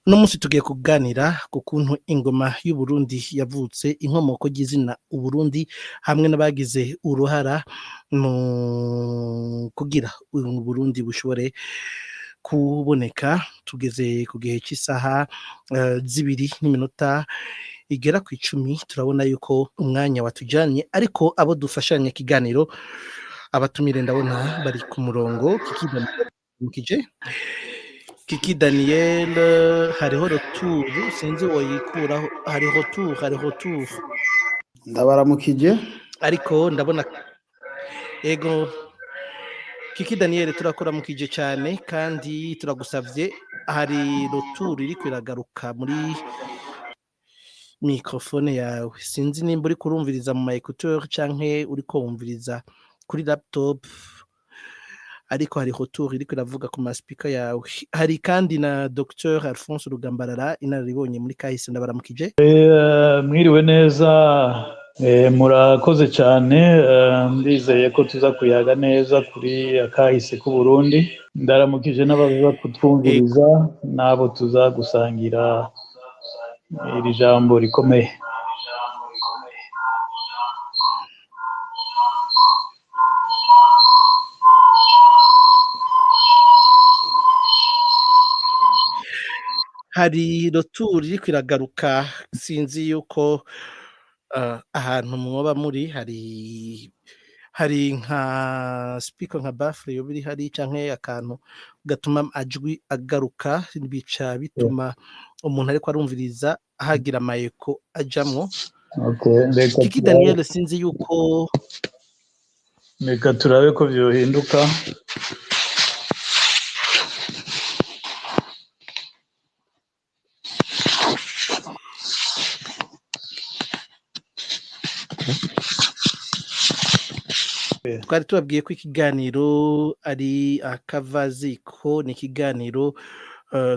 no munsi tugiye kuganira ku kuntu ingoma y'u Burundi yavutse, inkomoko y'izina Uburundi hamwe n'abagize uruhara mu kugira u Burundi bushobore kuboneka. Tugeze ku gihe cy'isaha 2:10 igera ku 10. Turabona yuko umwanya watujanye, ariko abo dufashanya kiganiro abatumire ndabona bari ku murongo. Kiki Daniel, hariho retour, sinzi woyikuraho. Hariho retour ndabaramukije, ariko ndabona ego. Kiki Daniel, turakuramukije cyane kandi turagusavye. Hari retour iri kwiragaruka muri mikrofone yawe, sinzi nimba uri kurumviriza mu écouteur canke uri kumviriza kuri laptop, ariko hari retour iri kwiravuga ku speaker yawe. Hari kandi na Dr Alphonse Rugambarara, inararibonye muri kahise. Ndabaramukije. Mwiriwe neza, murakoze cyane. Ndizeye ko tuza kuyaga neza kuri akahise ku Burundi. Ndaramukije n'abaza kutwumviriza nabo tuza gusangira iri jambo rikomeye. Hari retour iri kwiragaruka, sinzi yuko ahantu mwoba muri hari nka speaker nka baffle yo biri hari canke akantu gatuma ajwi agaruka, bica bituma umuntu ariko arumviriza hagira amayeko ajamwo. Okay, Kiki Daniel, sinzi yuko reka turabe ko byohinduka. twari tubabwiye ko ikiganiro ari akavaziko. Ni ikiganiro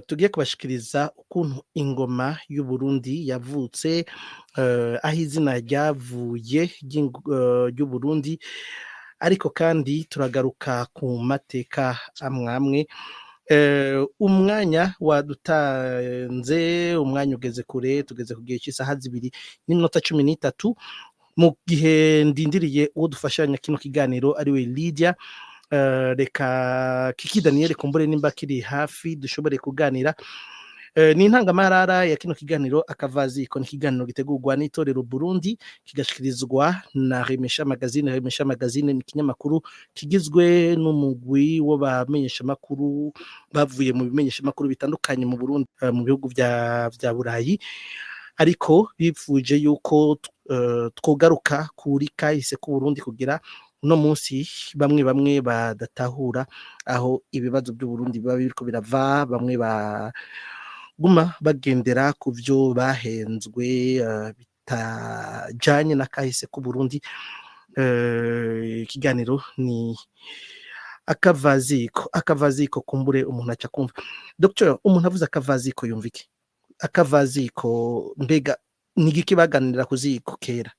tugiye kubashikiriza ukuntu ingoma y'u Burundi yavutse, aho izina ryavuye ry'u Burundi, ariko kandi turagaruka ku mateka amwamwe. Umwanya wadutanze, umwanya ugeze kure, tugeze ku gihe cy'isaha 2:13 mu gihe ndindiriye uwo dufashanya kino kiganiro ari we Lydia. Reka Kiki Daniel kumbure nimba kiri hafi dushobore kuganira. Ni intangamarara ya kino kiganiro akavaziko. Ni ikiganiro gitegurwa n'itorero Burundi kigashikirizwa na Remesha Magazine. Remesha Magazine ni ikinyamakuru kigizwe n'umugwi w'abamenyesha makuru bavuye mu bimenyesha makuru bitandukanye mu Burundi, mu bihugu vya Burayi, ariko bipfuje yuko twogaruka kuri kahise ku Burundi kugira no munsi bamwe badatahura aho ibibazo by'u Burundi biba biriko birava. Bamwe baguma bagendera ku byo bahenzwe bitajanye na kahise ku Burundi. Ikiganiro ni akavaziko kumbure umuntu aca kumva. Dr, umuntu avuze akavaziko yumva iki? Akavaziko mbega ni igiki baganira ku ziko kera?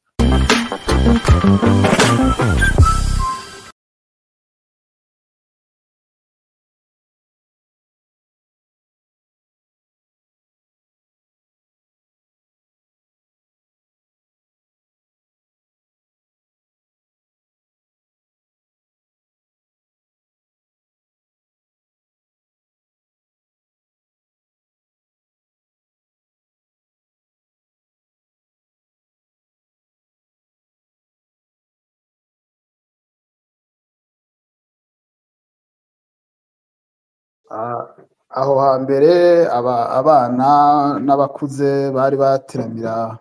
aho hambere abana n'abakuze bari bateramira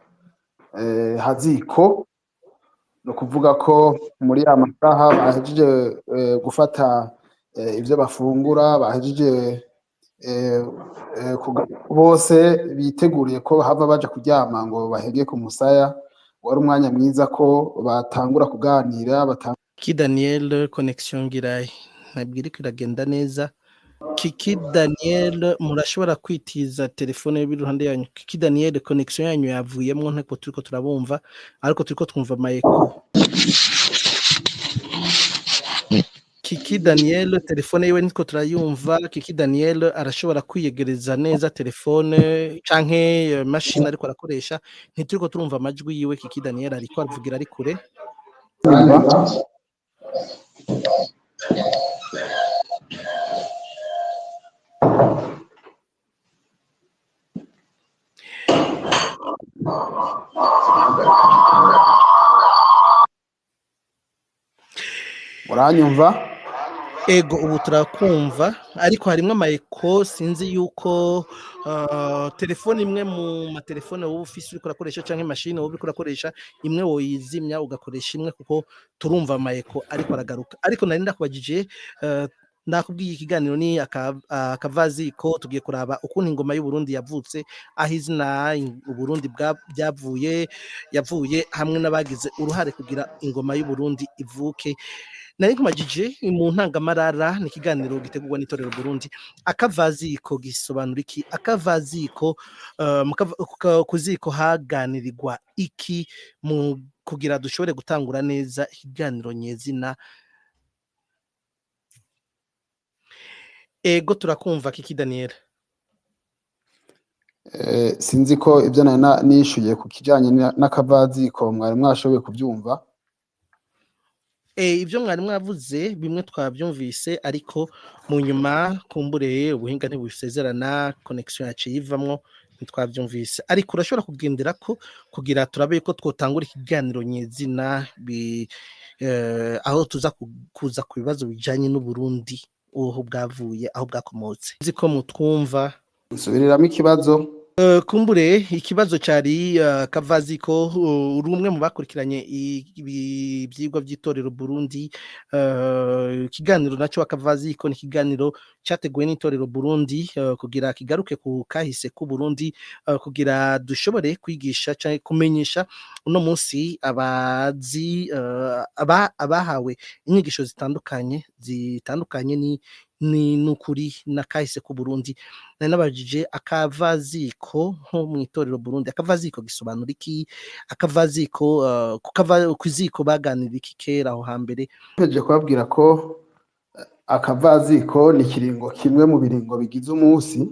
haziko. No kuvuga ko muri amasaha bahejeje gufata ibyo bafungura, bahejeje bose biteguriye ko hava baje kuryama ngo bahege ku musaya. Wari umwanya mwiza ko batangura kuganira. Kiki Daniel, connection ngirayi ntabwire kiragenda neza. Kiki Daniel, murashobora kwitiza telefone y'iruhande yanyu. Kiki Daniel, connection yanyu yavuyemo, ntako turiko turabumva, ariko turiko twumva mayeko. Kiki Daniel telefone yiwe nitwo turayumva. Kiki Daniel arashobora kwiyegereza neza telefone canke machine ariko arakoresha, ntituriko turumva amajwi yiwe. Kiki Daniel ariko avugira ari kure. Uranyumva? Ego ubu turakumva, ariko harimwo amayeko. Sinzi yuko telefone imwe mu matelefone wowe ufise uriko urakoresha canke machine wowe uriko urakoresha imwe woyizimya ugakoresha imwe, kuko turumva amayeko ariko aragaruka. Ariko nari ndakubajije, nakubwiye ikiganiro ni akavaziko. Tugiye kuraba ukuntu ingoma y'u Burundi yavutse, aho izina Uburundi yavuye, hamwe n'abagize uruhare kugira ingoma y'u Burundi ivuke. Nari kumajije mu ntangamarara, ni ikiganiro gitegurwa n'itorero Burundi. Akavaziko gisobanura iki? Akavaziko kuziko haganirirwa iki mu kugira dushobore gutangura neza ikiganiro nyezina. Ego turakumva Kiki Daniel. Sinzi ko ibyo nari nishuye ku kijanye n'akavaziko mwari mwashoboye kubyumva. Ibyo mwari mwavuze bimwe twabyumvise, ariko mu nyuma kumbureye ubuhinga ntibusezerana, connection yacu yivamwo ntitwabyumvise. Ariko urashobora kugendera ko kugira turabe ko twotangura ikiganiro nyezina, aho tuza kuza ku bibazo bijanye n'u Burundi, aho bwavuye, aho bwakomotse. Nzi ko mutwumva. Nsubiriramo ikibazo. Kumbure ikibazo cyari Kavaziko, uri umwe mu bakurikiranye ibyigwa by'itorero Burundi. Ikiganiro nacyo Kavaziko ni ikiganiro cyateguwe n'itorero Burundi kugira kigaruke ku kahise ku Burundi, kugira dushobore kwigisha cyangwa kumenyesha uno munsi abahawe inyigisho zitandukanye ni nukuri na kahise ku Burundi. Nari nabajije akavaziko nko mu itorero Burundi, akavaziko gisobanura iki? Akavaziko kuziko baganira iki kera aho hambere? Ntegereje kubabwira ko akavaziko ni kiringo kimwe mu biringo bigize umunsi.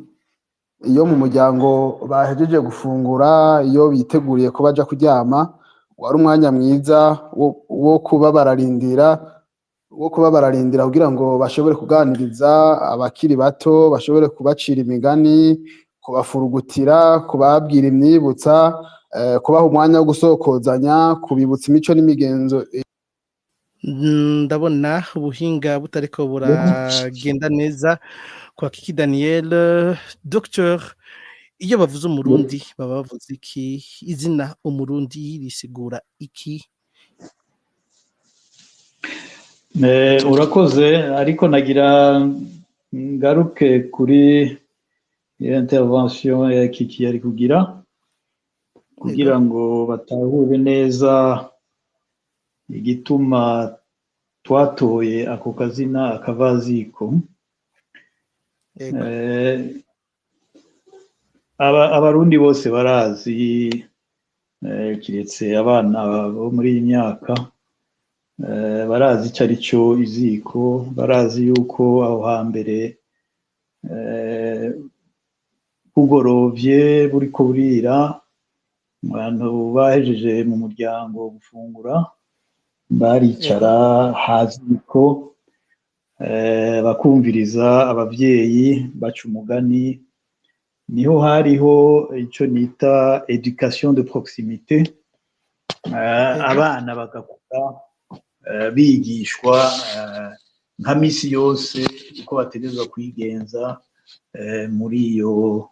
Iyo mu muryango bahejeje gufungura, iyo biteguriye ko baja kuryama, wari umwanya mwiza wo kuba bararindira kugira ngo bashobore kuganiriza abakiri bato, bashobore kubacira imigani, kubafurugutira, kubabwira imyibutsa, kubaha umwanya wo gusokozanya, kubibutsa imico n'imigenzo. Ndabona ubuhinga butariko buragenda neza kwa Kiki Daniel. Docteur, iyo bavuze umurundi baba bavuze iki? Izina umurundi risigura iki? Urakoze, ariko nagira ngaruke kuri intervention ya Kiki yari kugira ngo batahure neza igituma twatoye ako kazina akavaziko. Abarundi bose barazi, kiretse abana bo muri iyi myaka, barazi icyo ari cyo iziko, barazi yuko aho hambere bugorovye buriko burira, abantu bahejeje mu muryango gufungura baricara haziko, bakumviriza abavyeyi baca umugani. Niho hariho icyo nita education de proximité, abana bagakura bigishwa nka misi yose uko bategerezwa kwigenza muri iyo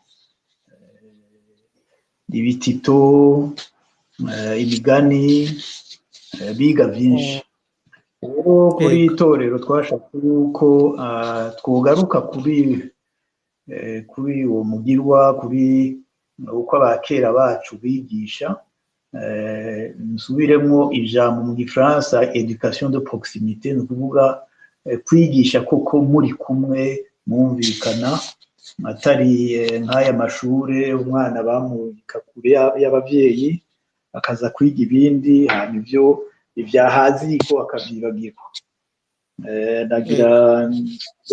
ibitito, imigani, biga byinshi. Kuri itorero twashaka yuko twogaruka kuri uwo mugirwa, kuri uko abakera bacu bigisha. Nsubiremo ijambo mu gifaransa education de proximité, ni ukuvuga kwigisha koko muri kumwe mwumvikana, atari nk'aya mashure umwana bamurika kure y'abavyeyi akaza kwiga ibindi, hanyuma ibyo ivyahaziko akavyibagirwa. nagira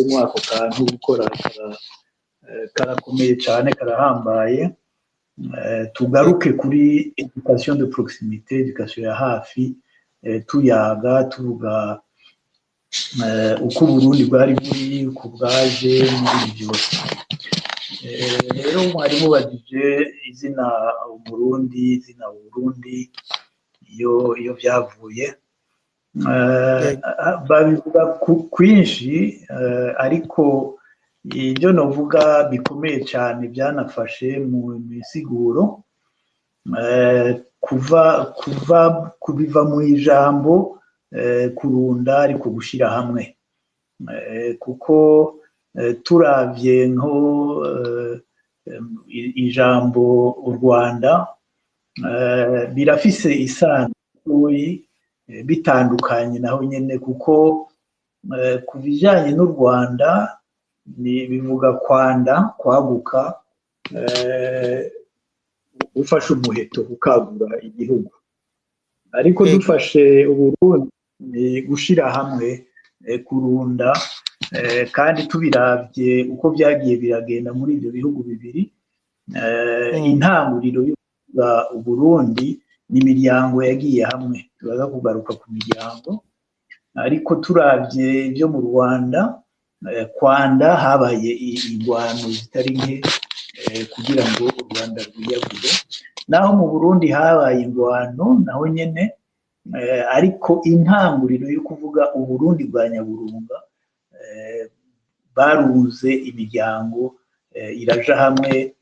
mu ako kantu gukora karakomeye cyane karahambaye. Tugaruke kuri education de proximité, education ya hafi, tuyaga tuvuga uko Burundi bwari buri, uko bwaje n'ibindi byose. Rero mwari mubajije izina Burundi iyo byavuye, babivuga kwinshi, ariko ibyo navuga bikomeye cyane byanafashe mu misiguro, kubiva mu ijambo kurunda ariko gushyira hamwe, kuko turavye nko ijambo u Rwanda birafise isano bitandukanye naho nyene, kuko ku bijanye n'u Rwanda bivuga kwanda, kwaguka, ufashe umuheto ukagura igihugu. Ariko dufashe Uburundi gushira hamwe, kurunda, kandi tubiravye uko byagiye biragenda muri ibyo bihugu bibiri, intanguriro y'ukuvuga Uburundi ni imiryango yagiye hamwe, turaza kugaruka ku miryango. Ariko turavye ibyo mu Rwanda, kwanda habaye ingwano zitari nke kugira ngo u Rwanda rwiyagure, naho mu Burundi habaye ingwano naho nyene, ariko intanguriro yo kuvuga Uburundi bwa Nyaburunga, baruze imiryango iraja hamwe.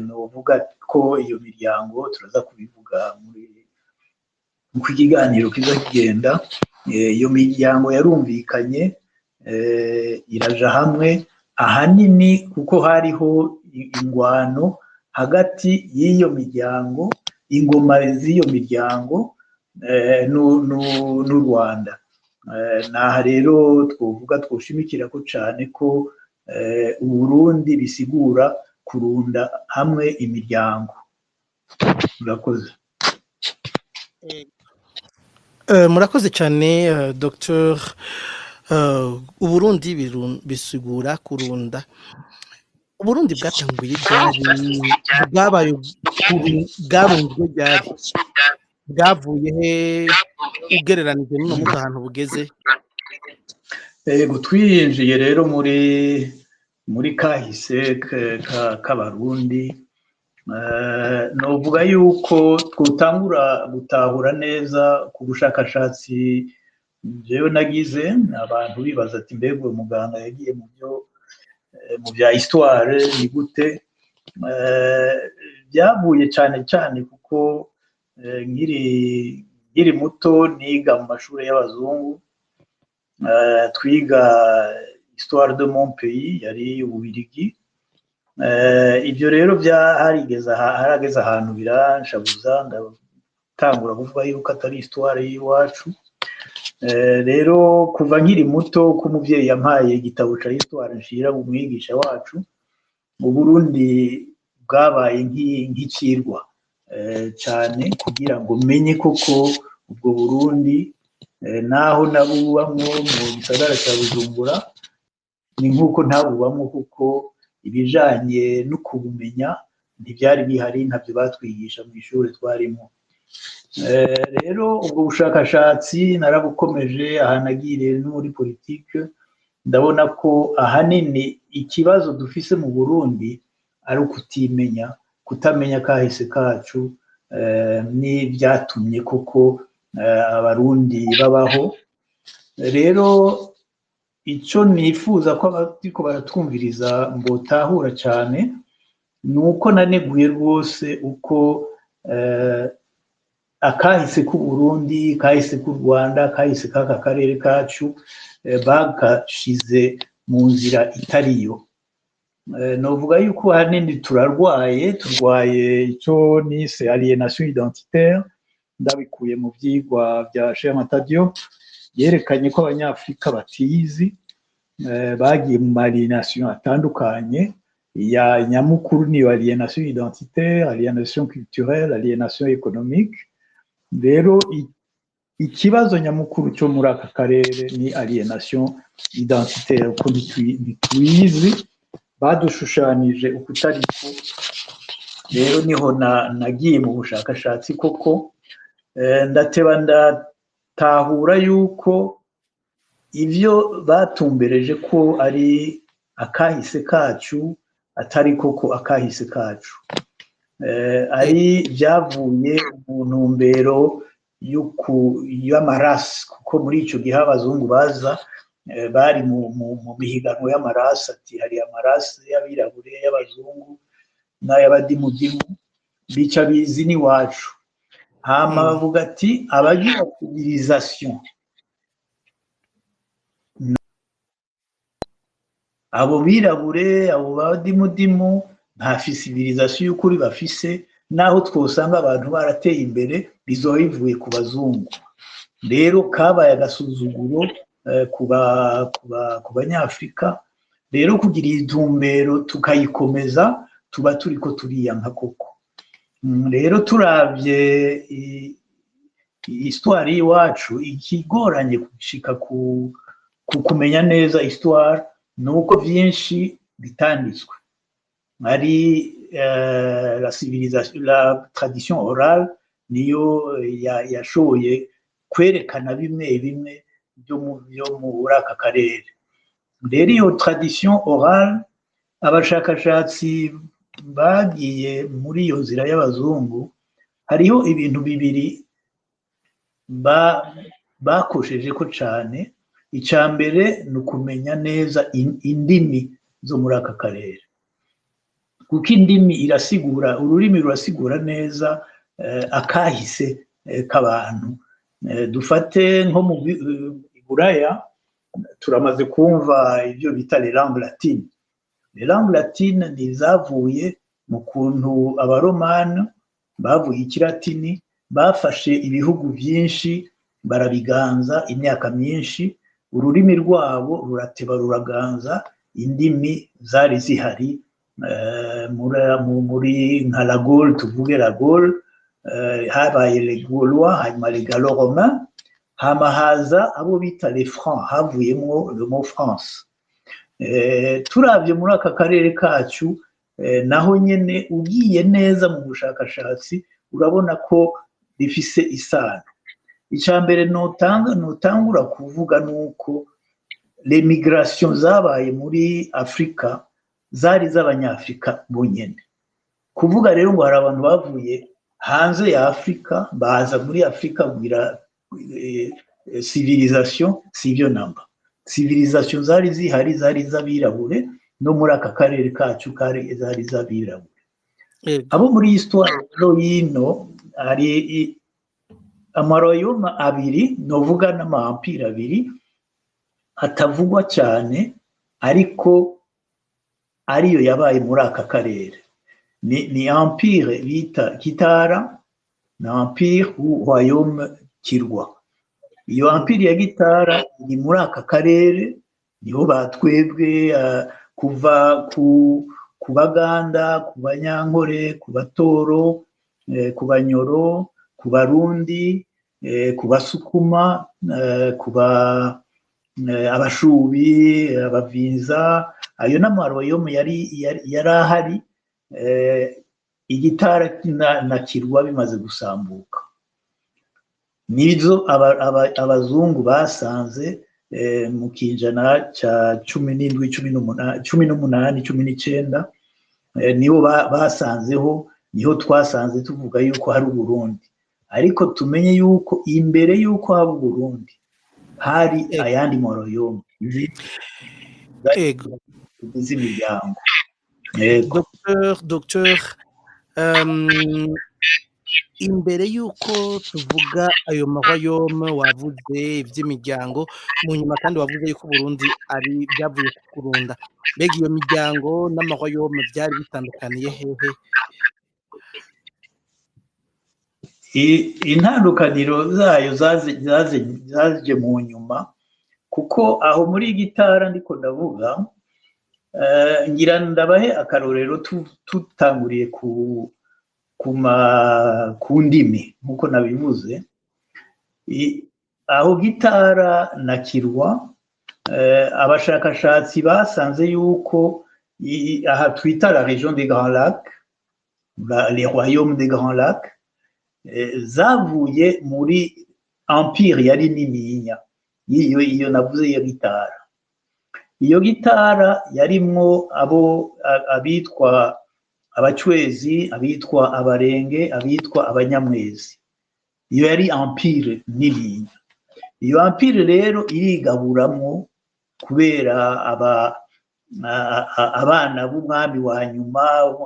Nuvuga ko iyo miryango turaza kubivuga mu kiganiro kiza kigenda, iyo miryango yarumvikanye, iraja hamwe ahanini kuko hariho ingwano hagati y'iyo miryango, ingoma z'iyo miryango n'u Rwanda. Naha rero twovuga twoshimikira ko cyane ko Uburundi bisigura kurunda hamwe imiryango. Murakoze. Murakoze cyane Dr. Uburundi bisigura kurunda. Uburundi bwatanguye bwabaye bwarunzwe ryari, bwavuye he ugereranije n'uno munsi ahantu bugeze? Twinjiye rero muri kahise k'abarundi, novuga yuko twutangura gutahura neza ku bushakashatsi jewe nagize, abantu bibaza ati mbega muganga yagiye mu bya histoire ni gute? Byavuye cyane cyane kuko nkiri muto niga mu mashuri y'abazungu, twiga histoire de mon pays, yari Ububirigi. Ibyo rero harageze ahantu biranshabuza, ndatangura kuvuga yuko atari histoire y'iwacu. Rero kuva nkiri muto ko umuvyeyi yampaye igitabo ca histoire nshira mu mwigisha wacu, Uburundi bwabaye nk'icirwa cyane kugira ngo menye koko ubwo Burundi, naho nabubamwo mu gisagara cya Bujumbura, ni nk'uko ntabubamwo kuko ibijanye no kubumenya ntibyari bihari, ntabyo batwigisha mu ishuri twarimo. Rero ubwo bushakashatsi narabukomeje, ahanagire no muri politike, ndabona ko ahanini ikibazo dufise mu Burundi ari ukutimenya, kutamenya kahise kacu, n'ibyatumye koko abarundi babaho. Rero icyo nifuza ko abariko baratwumviriza mbotahura cyane, ni uko naneguye rwose uko akahise k'u Burundi, kahise k'u Rwanda, kahise k'aka karere kacu bagashize mu nzira itariyo. Novuga yuko hanini turwaye icyo nise alienation identitaire, ndabikuye mu byigwa bya Cheikh Anta Diop, yerekanye ko abanyafrika batizi, bagiye mu alienation atandukanye. Ya nyamukuru ni alienation identitaire, alienation culturelle, alienation économique. Rero ikibazo nyamukuru cyo muri aka karere ni alienation identitaire, uko ntitwizi, badushushanije ukutariko. Rero niho nagiye mu bushakashatsi koko, ndateba ndatahura yuko ivyo batumbereje ko ari akahise kacu atari koko akahise kacu, ari byavuye mu ntumbero y'amarasi, kuko muri icyo gihe abazungu baza bari mu mihiganwa y'amarasi, ati hari amarasi y'abirabure, y'abazungu n'ay'abadimudimu, bica bizi n'iwacu. Hama bavuga ati abagira civilisation, abo birabure, abo badimudimu nta civilisation y'ukuri bafise, naho twosanga abantu barateye imbere bizoba bivuye ku bazungu. Rero kabaye agasuzuguro ku banyafrika. Rero kugira intumbero tukayikomeza, tuba turiko turiyanka koko. Rero turavye histoire y'iwacu, ikigoranye gushika ku kumenya neza histoire nuko byinshi bitanditswe. Ari la civilisation, la tradition orale niyo yashoboye kwerekana bimwe bimwe byo muri aka karere. Rero iyo tradition orale, abashakashatsi bagiye muri iyo nzira y'abazungu, hariho ibintu bibiri bakosheje ko cyane. Icya mbere ni ukumenya neza indimi zo muri aka karere, kuko indimi irasigura, ururimi rurasigura neza akahise k'abantu. Dufate nko mu Buraya turamaze kumva ibyo bita les langues latines. Les langues latines ni zavuye mu kuntu abaromani bavuye ikilatini, bafashe ibihugu byinshi barabiganza imyaka myinshi, ururimi rwabo rurateba ruraganza indimi zari zihari muri nka la Gaule, tuvuge la Gaule, habaye les Gaulois, hanyuma les Gallo-Romains, hama haza abo bita les Francs, havuyemo le mot France. Turavye muri aka karere kacu, naho nyene ugiye neza mu bushakashatsi urabona ko bifise isano. Icambere notangura kuvuga nuko l'emigration zabaye muri Afrika zari z'abanyafrika bonyene. Kuvuga rero ngo hari abantu bavuye hanze ya Afrika baza muri Afrika kugira civilisation, sivyo namba. Civilisation zari zihari, zari z'abirabure, no muri aka karere kacu zari z'abirabure. Abo muri histoire y'ino hari amaroyoma abiri, novuga n'amampire abiri atavugwa cyane, ariko ariyo yabaye muri aka karere. Ni empire bita Kitara na empire ou royaume Kirwa. Iyo empire ya Gitara ni muri aka karere, niho batwebwe kuva ku Baganda, ku Banyankore, ku Batoro, ku Banyoro, ku Barundi, ku Basukuma, ku Abashubi, Abavinza. Ayo n'amaroyome yari ahari, Igitara na Kirwa bimaze gusambuka. Nizo abazungu basanze mu kinjana cya 17, 18, 19, niho basanzeho, niho twasanze tuvuga yuko hari Burundi. Ariko tumenye yuko imbere yuko haba Burundi hari ayandi maroyome z'imiryango. Docteur, imbere yuko tuvuga ayo maroyome wavuze iby'imiryango, mu nyuma kandi wavuze yuko Burundi ari byavuye ku kurunda. Mbega iyo miryango n'amaroyome byari bitandukaniye hehe? Intandukaniro zayo zaje mu nyuma, kuko aho muri Gitara ndiko ndavuga, ngira ndabahe akarorero tutanguriye ku ndimi nk'uko nabivuze. aho Gitara na Kirwa abashakashatsi basanze yuko aha twita la région des Grands Lacs, les royaumes des Grands Lacs, zavuye muri empire yari nininya iyo navuze ya Gitara. Iyo Gitara yarimwo abitwa abacwezi, abitwa abarenge, abitwa abanyamwezi. Iyo yari empire nininya. Iyo empire rero irigaburamwo kubera abana b'umwami wa nyuma,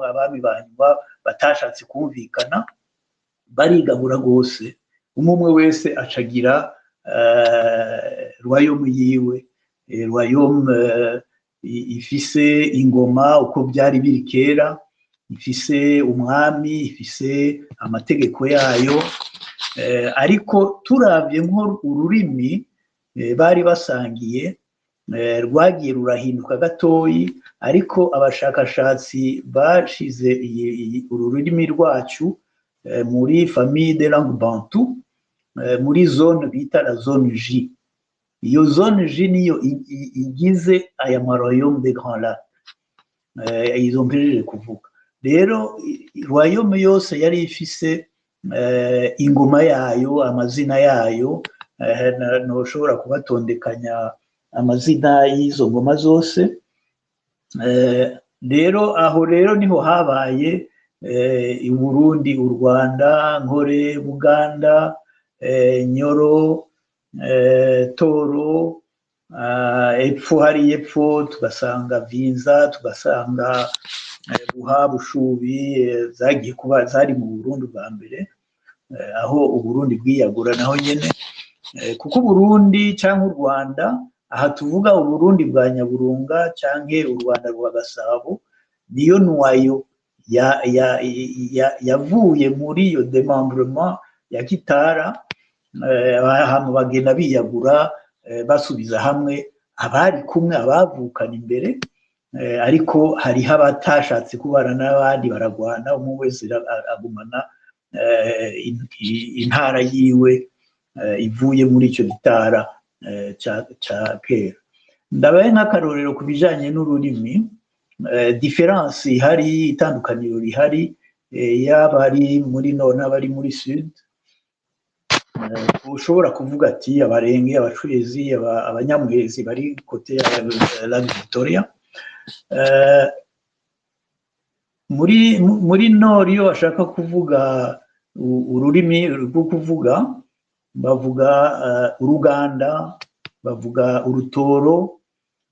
abami ba nyuma batashatse kumvikana, barigabura gose, umwe wese acagira royaume yiwe, royaume ifise ingoma uko byari biri kera, ifise umwami, ifise amategeko yayo, ariko turavye nko ururimi bari basangiye rwagiye rurahinduka gatoyi, ariko abashakashatsi bashize ururimi rwacu muri famille des langues bantu, muri zone bita la zone J. Iyo zone J niyo igize aya royaume des Grands Lacs, izo mpejeje kuvuga. Rero royaume yose yari ifise ingoma yayo, amazina yayo, ntushobora kubatondekanya amazina y'izo ngoma zose. Rero aho rero niho habaye i Burundi, u Rwanda, Nkore, Buganda, Nyoro, Toro, epfo hari epfo tugasanga Vinza, tugasanga Buha, Bushubi, zagiye kuba zari mu Burundi bwa mbere, aho u Burundi bwiyagura naho nyene, kuko Burundi cyangwa u Rwanda, aha tuvuga u Burundi bwa Nyaburunga canke u Rwanda rwa Gasabo, niyo nwayo yavuye muri iyo démembrement ya Gitara, ahantu bagenda biyagura basubiza hamwe abari kumwe, abavukana imbere, ariko hariho abatashatse kubana n'abandi baragwana, umwe wese agumana intara yiwe ivuye muri icyo Gitara ca kera. Ndabaye nk'akarorero ku bijanye n'ururimi, difference ihari, itandukaniro rihari, yaba ari muri nord n'abari muri sud. Ushobora kuvuga ati abarenge, abacwezi, abanyamwezi bari kote ya la Victoria. Muri nord iyo bashaka kuvuga ururimi rwo kuvuga, bavuga Uruganda, bavuga Urutoro,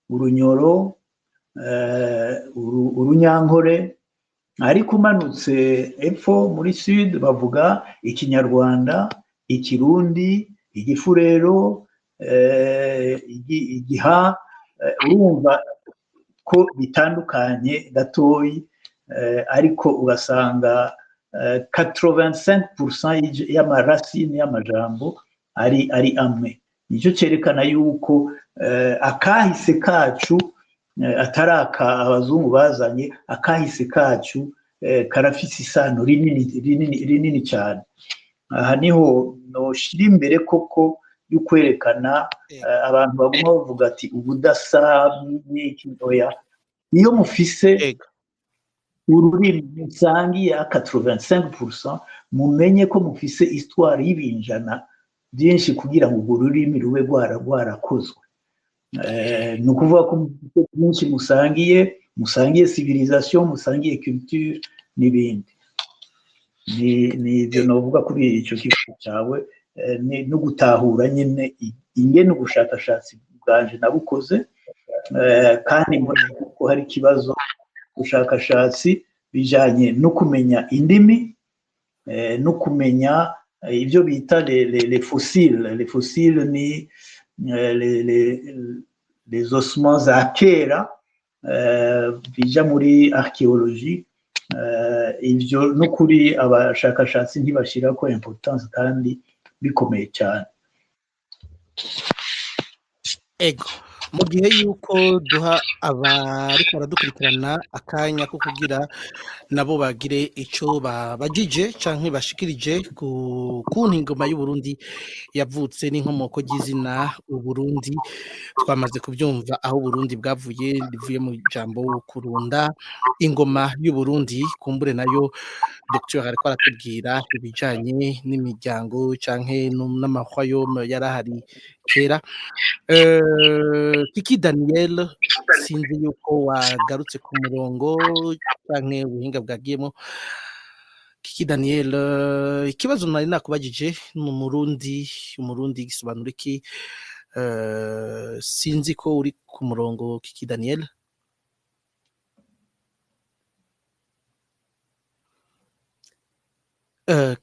Urunyoro, Urunyankore, ariko umanutse epfo muri sud bavuga Ikinyarwanda, Ikirundi, Igifurero, Igiha. Urumva ko bitandukanye gatoyi, ariko ugasanga 85% y'amarasini y'amajambo ari amwe. Nicyo cyerekana yuko akahise kacu ataraka abazungu bazanye, akahise kacu karafise isano rinini cyane. Aha niho noshira imbere koko y'ukwerekana abantu baguma bavuga ati ubudasa n'iki oya. Iyo mufise ururimi musangiye 85%, mumenye ko mufise histoire y'ibinjana byinshi kugira ngo urwo rurimi rube rwarakozwe. Ni ukuvuga ko mufite byinshi musangiye civilisation, musangiye culture n'ibindi. Ni ibyo novuga kuri icyo kibazo cyawe, no gutahura nyine ingene ubushakashatsi bwanje nabukoze, kandi mbona ko hari ikibazo ubushakashatsi bijanye no kumenya indimi, no kumenya ibyo bita les fossiles. Les fossiles ni les ossements za kera bija muri archéologie. Ibyo no kuri abashakashatsi ntibashira ko importance kandi bikomeye cyane. Ego mu gihe yuko duha abariko baradukurikirana akanya ko kugira nabo bagire ico babajije canke bashikirije ku kuntu ingoma y'Uburundi yavutse n'inkomoko ry'izina Uburundi. Twamaze kuvyumva aho Uburundi bwavuye, rivuye mu jambo kurunda. Ingoma y'Uburundi kumbure nayo Dr ariko aratubwira ibijanye n'imiryango canke n'amahwayome yarahari kera. Kiki Daniel, sinzi yuko wagarutse ku murongo canke ubuhinga bwagiyemo. Kiki Daniel, ikibazo nari nakubajije ni umurundi gisobanura iki? Sinzi ko uri ku murongo Kiki Daniel.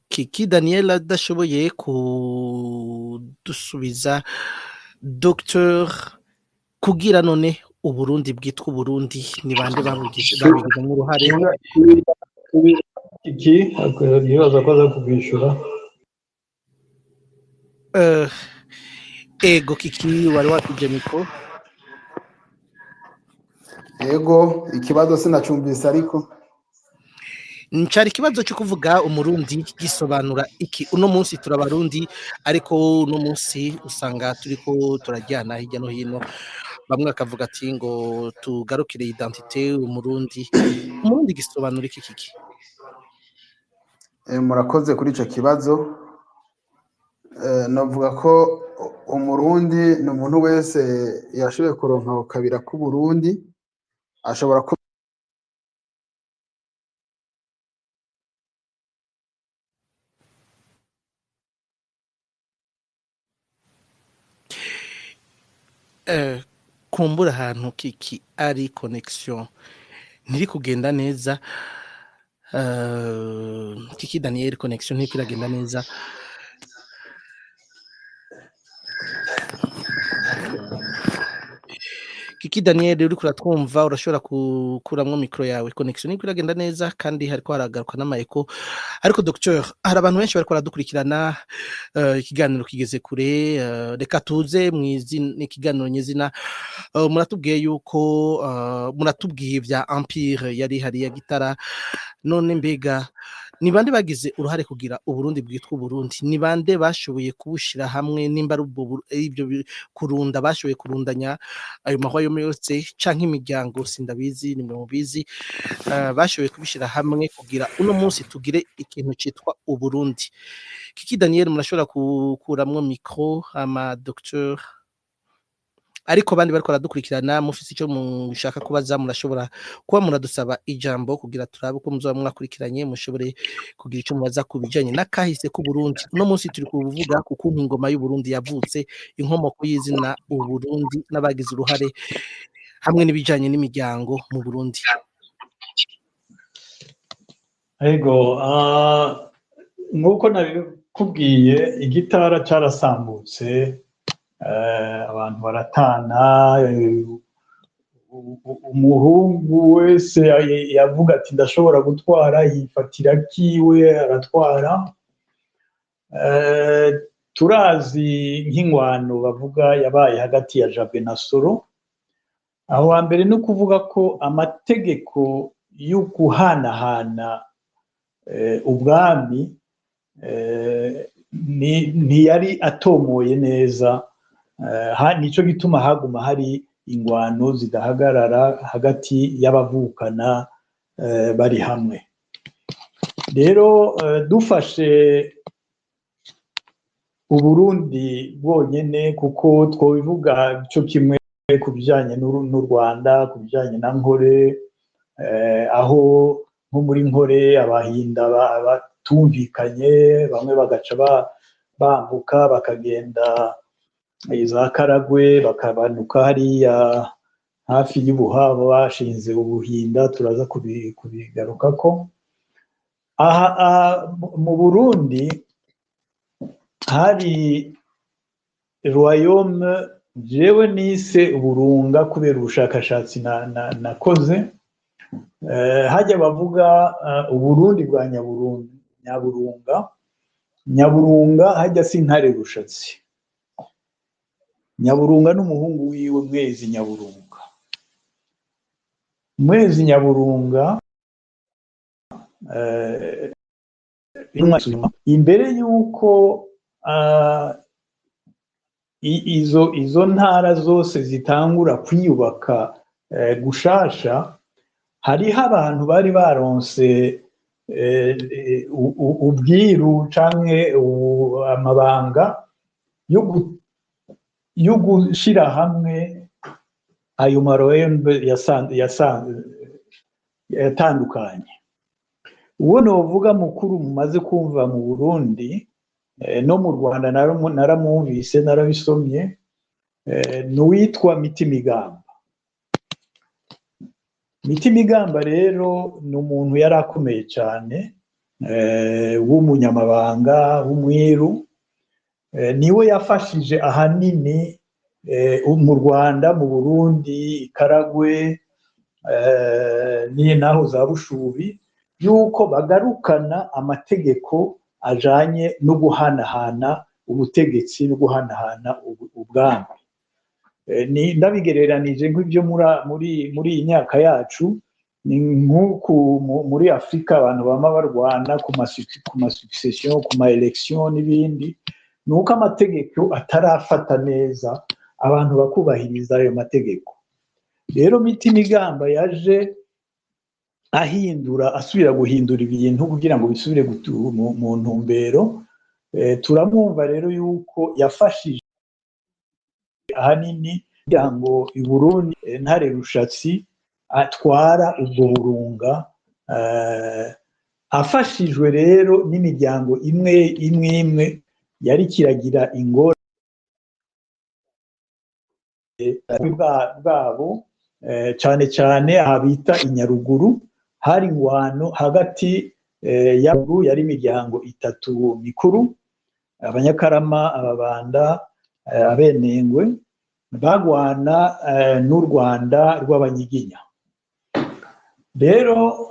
Kiki Daniel adashoboye kudusubiza, Dr kugira none Uburundi bwitwa Uburundi ni bande babigizemo uruhare? Iki ibibazo akoze kubwishura. Ego Kiki, wari watuje mikro? Ego, ikibazo sinacumvise ariko Ncari ikibazo cyo kuvuga umurundi gisobanura iki? Uno munsi turabarundi, ariko uno munsi usanga turiko turajyana hirya no hino, bamwe bakavuga ati ngo tugarukire identite umurundi gisobanura iki Kiki? murakoze kuri ico kibazo. Navuga ko umurundi ni umuntu wese yashoboye kuronka kabira ku Burundi, ashobora ku kumbura ahantu Kiki ari connection ntiri kugenda neza. Kiki Daniel, connection ntiri kiragenda neza. Kiki Daniel, uri kuratwumva urashobora kukuramwo mikro yawe, connection ntiri kiragenda neza kandi hariko haragaruka n'amaeko. Ariko Docteur, hari abantu benshi bariko baradukurikirana, ikiganiro kigeze kure. Reka tuze ikiganiro nyezina. Muratubwiye yuko muratubwiye vya empire yari hari ya Gitara. None mbega ni bande bagize uruhare kugira Uburundi bwitwa Uburundi? Ni bande bashoboye kubushira hamwe, nimba ari ibyo kurunda bashoboye kurundanya ayo mahwayome yose canke imiryango sindabizi, ni mubizi, bashoboye kubishira hamwe kugira uno munsi tugire ikintu citwa Uburundi. Kiki Daniel, murashobora kukuramwo mikro ama Docteur, ariko bandi bariko baradukurikirana mufise ico mushaka kubaza murashobora kuba muradusaba ijambo kugira turabe ko muzoba mwakurikiranye, mushobore kugira ico mubaza ku bijanye n'akahise ku Burundi. Uno munsi turi kuvuga ku kuntu ingoma y'Uburundi yavutse, inkomoko y'izina Uburundi n'abagize uruhare, hamwe n'ibijanye n'imiryango mu Burundi. Ego, nk'uko nabikubwiye, igitara carasambutse, abantu baratana, umuhungu wese yavuga ati ndashobora gutwara, yifatira kiwe aratwara. Turazi nk'ingwano bavuga yabaye hagati ya Jabe na Soro. Aho hambere no kuvuga ko amategeko yo guhanahana ubwami ntiyari atomoye neza. Nico gituma haguma hari ingwano zidahagarara hagati y'abavukana bari hamwe. Rero dufashe Uburundi bwonyene, kuko twobivuga cyo kimwe ku bijanye n'u Rwanda, ku bijanye na Nkore, aho nko muri Nkore abahinda batumvikanye, bamwe bagaca bambuka bakagenda za Karagwe, bakabanuka hariya hafi y'Ubuhabo bashinze Ubuhinda, turaza kubigarukako. Aha mu Burundi hari royaume jewe nise Uburunga kubera ubushakashatsi nakoze. Hajya bavuga Uburundi bwa Nyaburunga hajya si Ntare Rushatsi. Nyaburunga n'umuhungu wiwe Mwezi Nyaburunga. Mwezi Nyaburunga imbere y'uko izo ntara zose zitangura kwiyubaka gushasha, hariho abantu bari baronse ubwiru canke amabanga yo gushira hamwe ayo maroembe yatandukanye. Uwo novuga mukuru mumaze kumva mu Burundi no mu Rwanda naramwumvise narabisomye, n'uwitwa Mitimigamba. Mitimigamba rero ni umuntu yari akomeye cyane w'umunyamabanga w'umwiru, niwe yafashije ahanini mu Rwanda, mu Burundi, Karagwe naho za Bushubi, yuko bagarukana amategeko ajanye no guhanahana ubutegetsi no guhanahana ubwami. Ndabigereranije nk'ibyo muri iyi myaka yacu, ni nk'uku muri Afrika abantu bama barwana ku ma succession, ku ma election n'ibindi, nuko amategeko atarafata neza abantu bakubahiriza ayo mategeko. Rero Mitimigamba yaje asubira guhindura ibintu kugira ngo bisubire mu ntumbero. Turamwumva rero yuko yafashije ahanini kugira ngo i Burundi Ntare Rushatsi atwara ubwo burunga, afashijwe rero n'imiryango imwe yari kiragira ingorane bwabo, cyane cyane aha bita Inyaruguru. Hari ingwano hagati yari imiryango itatu mikuru, Abanyakarama, Ababanda, Abenengwe, bagwana n'u Rwanda rw'Abanyiginya. Rero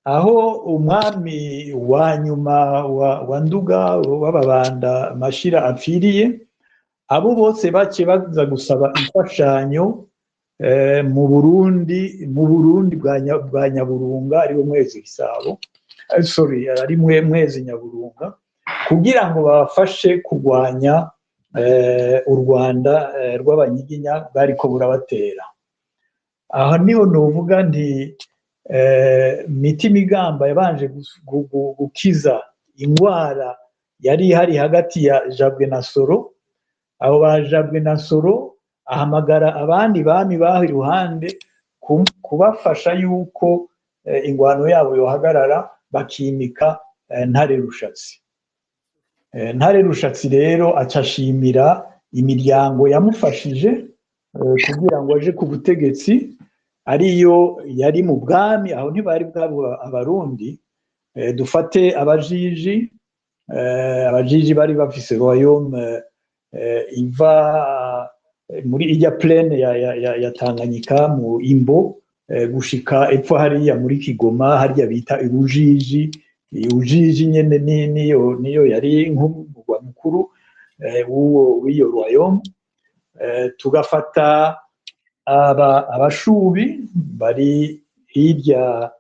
aho umwami wa nyuma wa Nduga w'Ababanda Mashira apfiriye, abo bose bace baza gusaba imfashanyo mu Burundi bwa Nyaburunga, ariwe Mwezi Gisabo, ari Mwezi Nyaburunga, kugira ngo babafashe kurwanya u Rwanda rw'Abanyiginya bwariko burabatera. Aha niho novuga nti Mitimigamba yabanje gukiza ingwara yari ihari hagati ya Jabwe na Soro. Abo ba Jabwe na Soro ahamagara abandi bami baho iruhande kubafasha yuko ingwano yabo yohagarara, bakimika Ntare Rushatsi. Ntare Rushatsi rero acashimira imiryango yamufashije kugira ngo aje ku butegetsi, ariyo yari mu bwami. Aho ntibari bwabo Abarundi. Dufate Abajiji bari bafise royaume iva muri ijya plaine ya Tanganyika mu Imbo gushika epfo hariya muri Kigoma, hariya bita Ujiji nyene niyo yari nk'umugwa mukuru w'iyo royaume. Tugafata Abashubi bari hirya,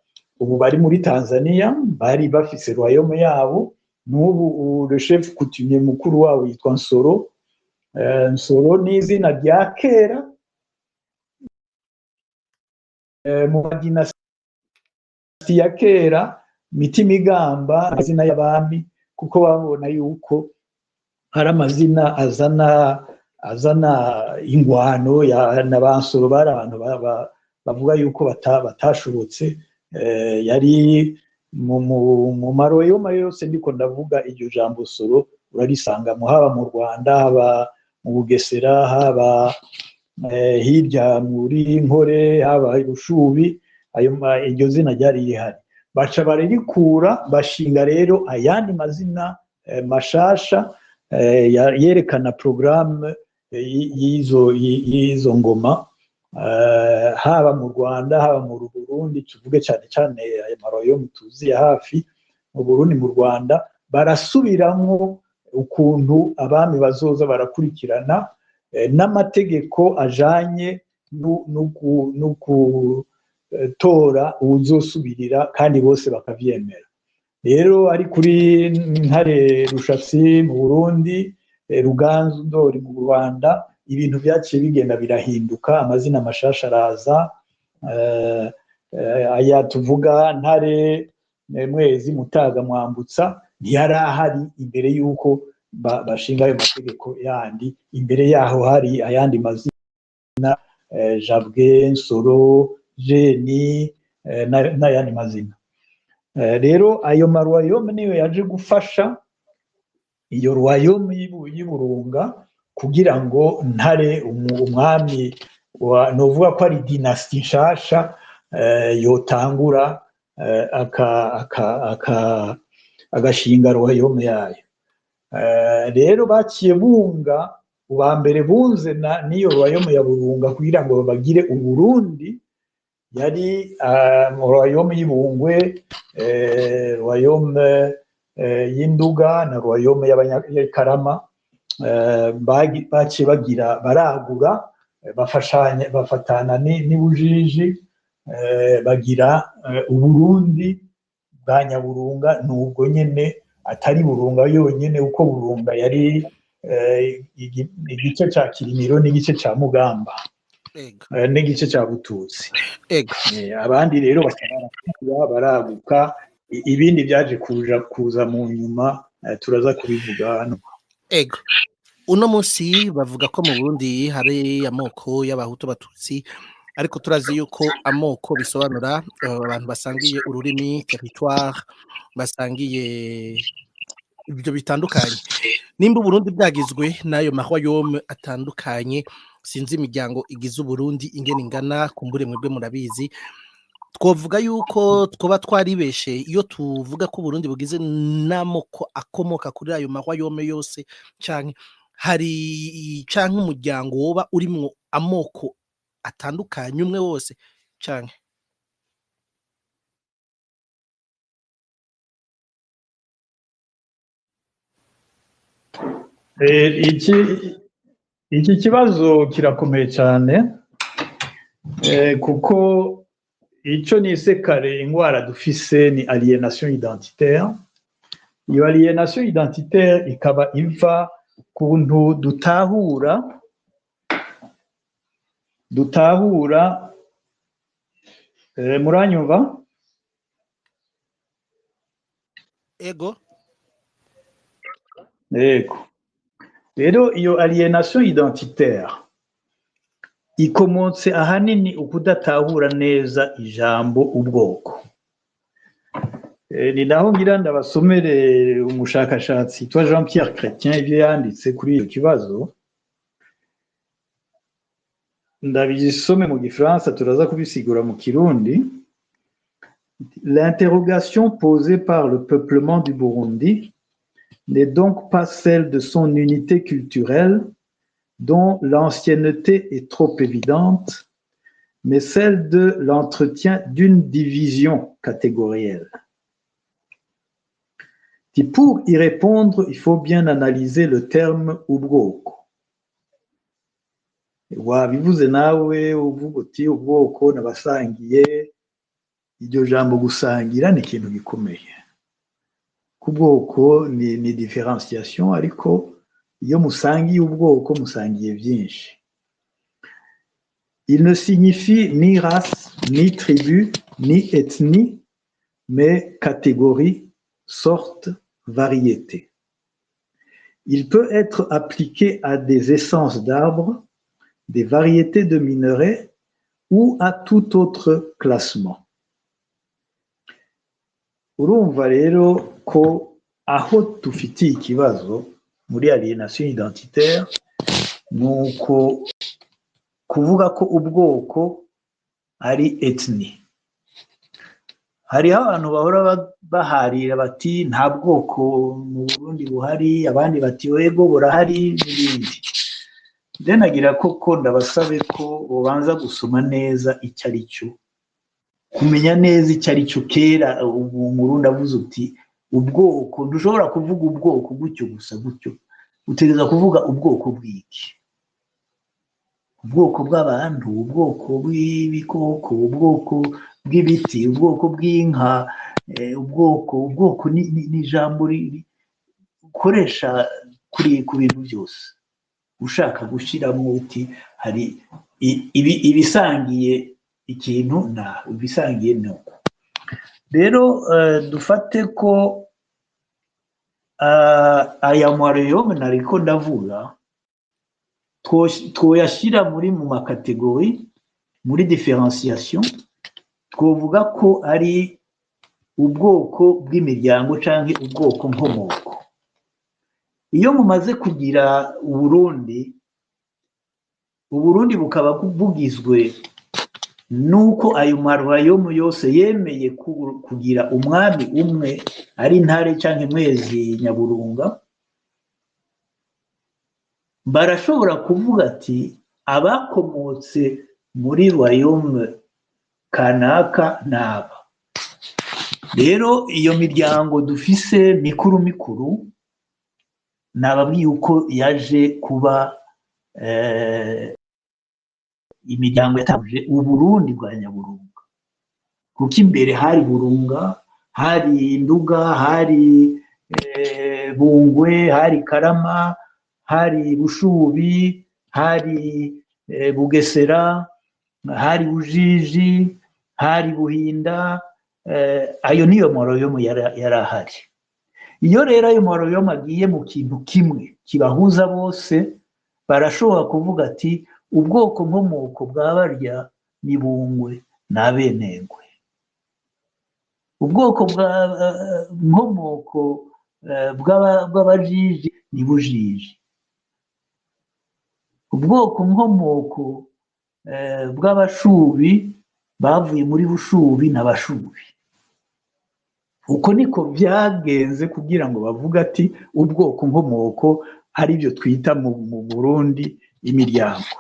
ubu bari muri Tanzania, bari bafise royaume yabo. N'ubu le chef coutumier mukuru wabo yitwa Nsoro. Nsoro ni izina rya kera mu dinasti ya kera. Mitimigamba amazina y'abami, kuko babona yuko hari amazina azana ingwano na Bansoro. Bari abantu bavuga yuko batashobotse. Yari mu maroyoma yose ndiko ndavuga, iryo jambo Soro urarisanga haba mu Rwanda, haba mu Bugesera, haba hirya muri Nkore, haba Bushubi. Iryo zina ryari rihari, baca bararikura bashinga rero ayandi mazina mashasha yerekana programme y'izo ngoma, haba mu Rwanda, haba mu Burundi. Tuvuge cyane cyane aya maroyaume tuzi ya hafi, mu Burundi, mu Rwanda. Barasubiramwo ukuntu abami bazoza barakurikirana n'amategeko ajanye no gutora uwuzosubirira kandi bose bakavyemera. Rero ari kuri Ntare Rushatsi mu Burundi, Ruganzu Ndori mu Rwanda, ibintu byaciye bigenda birahinduka, amazina mashasha araza, aya tuvuga Ntare Mwezi, Mutaga, Mwambutsa ntiyari ahari imbere y'uko bashinga ayo mategeko yandi. Imbere yaho hari ayandi mazina, Jabwe, Nsoro, Jeni n'ayandi mazina. Rero ayo marwayome niyo yaje gufasha iyo rwayome y'Iburunga kugira ngo Ntare umwami novuga ko ari dynasty nshasha yotangura agashinga rwayome yayo. Rero baciye bunga ubambere bunze niyo rwayome ya Burunga kugira ngo bagire Uburundi, yari rwayome y'Ibungwe, rwayome y'Induga na rwayome y'Abanyakarama. Baciye bagira baragura, bafatana n'Ibujiji, bagira Uburundi bwa Nyaburunga. Nubwo nyene atari Burunga yonyene, uko Burunga yari igice ca Kirimiro n'igice ca Mugamba n'igice ca Bututsi. Abandi rero baraguka, ibindi byaje kuza mu nyuma, turaza kubivuga hano. Uno munsi bavuga ko mu Burundi hari amoko y'Abahutu, Abatutsi, ariko turazi yuko amoko bisobanura abantu basangiye ururimi, territoire, basangiye ibyo bitandukanye. Nimba Burundi bwagizwe n'ayo mahwayome atandukanye, sinzi imiryango igize Uburundi ingene ingana, kumbure mwebwe murabizi, twovuga yuko twoba twaribeshe iyo tuvuga ko Burundi bugize n'amoko akomoka kuri ayo mahwayome yose, canke hari canke umuryango woba urimwo amoko atandukanye umwe wose canke? Iki kibazo kirakomeye cyane, kuko icyo nise kare ingwara dufise ni alienation identitaire. Iyo alienation identitaire ikaba iva kuntu dutahura muranyumva? Ego. Rero iyo alienation identitaire ikomotse ahanini ukudatahura neza ijambo ubwoko. Ni naho ngira ndabasomere umushakashatsi yitwa Jean Pierre Chrétien ibyo yanditse kuri iyo kibazo. Ndabisome mu Gifaransa, turaza kubisigura mu Kirundi. L'interrogation posée par le peuplement du Burundi n'est donc pas celle de son unité culturelle, dont l'ancienneté est trop évidente, mais celle de l'entretien d'une division catégorielle. Et pour y répondre, il faut bien analyser le terme ubwoko. Wabivuze nawe uvuga uti ubwoko nabasangiye, iryo jambo gusangira ni ikintu gikomeye. Kubwoko ni differentiation, ariko iyo musangiye ubwoko musangiye byinshi. Il ne signifie ni race, ni tribu, ni ethnie, mais catégorie, sorte, variété. Il peut être appliqué à des essences d'arbres, des variétés de minerais ou à tout autre classement. Urumva rero ko aho tufitiye ikibazo muri alienation identitaire nuko kuvuga ko ubwoko ari ethnie. Hariho abantu bahora baharira bati nta bwoko mu Burundi buhari, abandi bati wego burahari n'ibindi. Nagira koko ndabasabe ko bobanza gusoma neza icyo ari cyo, kumenya neza icyo ari cyo. Kera Umurundi avuze uti ubwoko, dushobora kuvuga ubwoko gutyo gusa gutyo, utegereza kuvuga ubwoko bw'iki. ubwoko bw'abantu, ubwoko bw'ibikoko, ubwoko bw'ibiti, ubwoko bw'inka, ubwoko ni ijambo rikoresha ku bintu byose ushaka gushyiramo uti hari ibisangiye ikintu ibisangiye ni uko. Rero dufate ko aya mareyome nariko ndavuga twoyashyira mu makategori, muri differentiation, twovuga ko ari ubwoko bw'imiryango cyangwa ubwoko nkomoko. Iyo mumaze kugira Uburundi bukaba bugizwe nuko ayo marayome yose yemeye kugira umwami umwe ari Ntare cyangwa Mwezi Nyaburunga, barashobora kuvuga ati abakomotse muri royaume kanaka naba. Rero iyo miryango dufise mikuru nababwiye uko yaje kuba imiryango yatanguje Uburundi bwa Nyaburunga, kuko imbere hari Burunga, hari Nduga, hari Bungwe, hari Karama, hari Bushubi, hari Bugesera, hari Bujiji, hari Buhinda. Ayo niyo moroyomo yari ahari. Iyo rero ayo moroyomo agiye mu kintu kimwe kibahuza bose, barashobora kuvuga ati ubwoko nkomoko bwa barya ni Bungwe na Benengwe, ubwoko bwa nkomoko bw'Abajiji ni Bujiji, ubwoko nkomoko bw'Abashubi bavuye muri Bushubi n'Abashubi. Uko niko byagenze kugira ngo bavuga ati ubwoko nkomoko ari byo twita mu Burundi imiryango.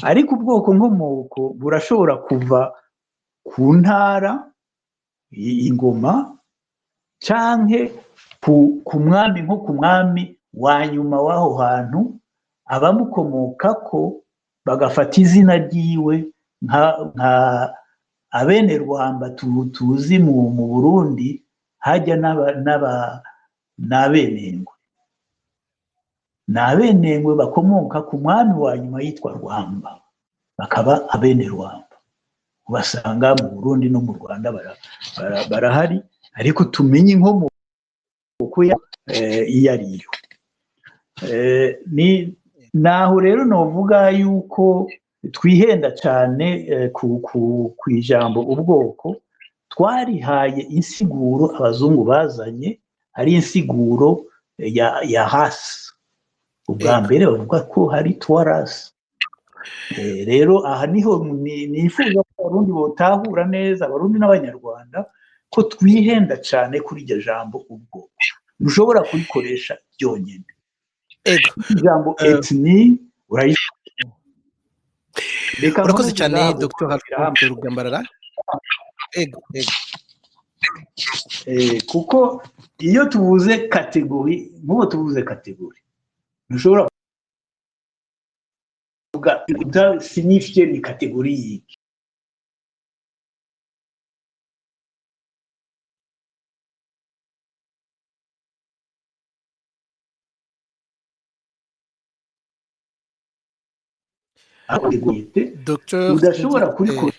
Ariko ubwoko nkomoko burashobora kuva ku ntara, ingoma, canke ku mwami, nko ku mwami wa nyuma w'aho hantu, abamukomokako bagafata izina ryiwe, nka abene Rwamba tuzi mu Burundi hajya n'abenengwe bakomoka ku mwami wa nyuma yitwa Rwamba, bakaba abene Rwamba. Ubasanga mu Burundi no mu Rwanda barahari, ariko tumenye inkomoko iyo ariyo. Naho rero novuga yuko twihenda cyane ku ijambo ubwoko. Twarihaye insiguro abazungu bazanye, ari insiguro ya hasi. Ubwa mbere bavuga ko hari twarasi. Rero aha niho nifuza ko Abarundi botahura neza, Abarundi n'Abanyarwanda, ko twihenda cyane kuri iryo jambo ubwoko. Ntushobora kurikoresha byonyine. Ijambo etni urakoze cyane Dr. Alphonse Rugambarara. Kuko iyo tuvuze kategori, nk'ubu tuvuze kategori, ntushobora kuvuga signifiye ni kategori yiki. udashobora kurikora.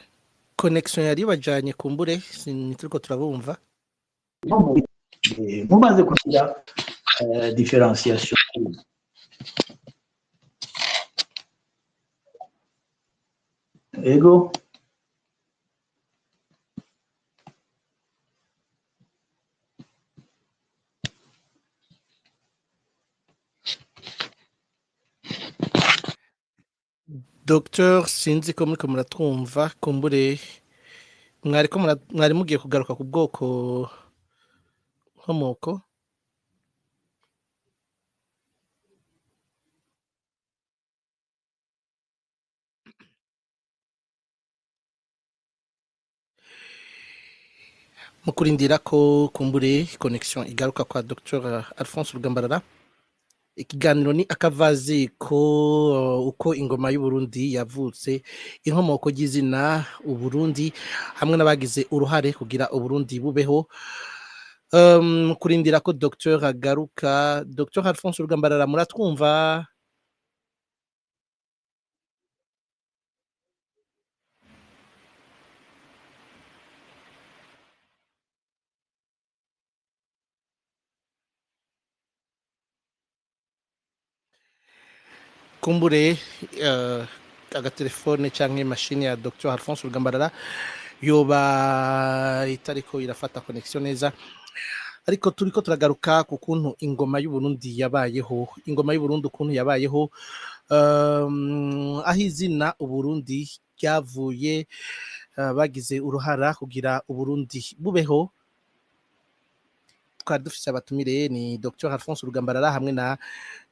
Connection yari bajanye kumbure, sinturiko turabumva. Mumaze kugira differentiation. Ego Docteur, sinzi ko muriko muratwumva, kumbure mwari mugiye kugaruka ku bwoko nkomoko. Mukurindira ko kumbure connection igaruka kwa Dr. Alphonse Rugambarara. ikiganiro ni akavaziko uko ingoma y'Uburundi yavutse, inkomoko y'izina Uburundi hamwe n'abagize uruhare kugira Uburundi bubeho. Kurindira ko Dr agaruka. Dr Alphonse Rugambarara, muratwumva? Kumbure agatelefone canke mashini ya Dr Alphonse Rugambarara yoba itariko irafata connection neza, ariko turiko turagaruka ku kuntu ingoma y'Uburundi yabayeho. Ingoma y'Uburundi ukuntu yabayeho, aho izina Uburundi ryavuye, bagize uruhara kugira Uburundi bubeho. Twari dufise abatumire ni Dr Alphonse Rugambarara hamwe na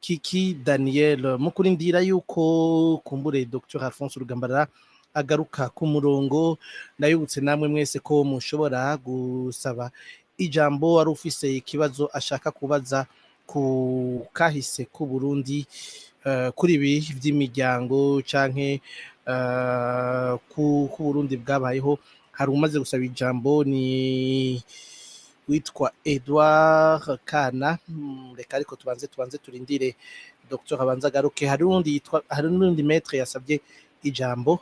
Kiki Daniel. Mu kurindira yuko kumbure Dr Alphonse Rugambarara agaruka ku murongo, ndayibutse namwe mwese ko mushobora gusaba ijambo ari ufise ikibazo ashaka kubaza ku kahise ku Burundi, kuri ibi vy'imiryango canke ku Burundi bwabayeho. Hari umaze gusaba ijambo, ni witwa Edouard Kana. Reka ariko tubanze turindire Dr abanza agaruke. Hari n'undi maître yasabye ijambo.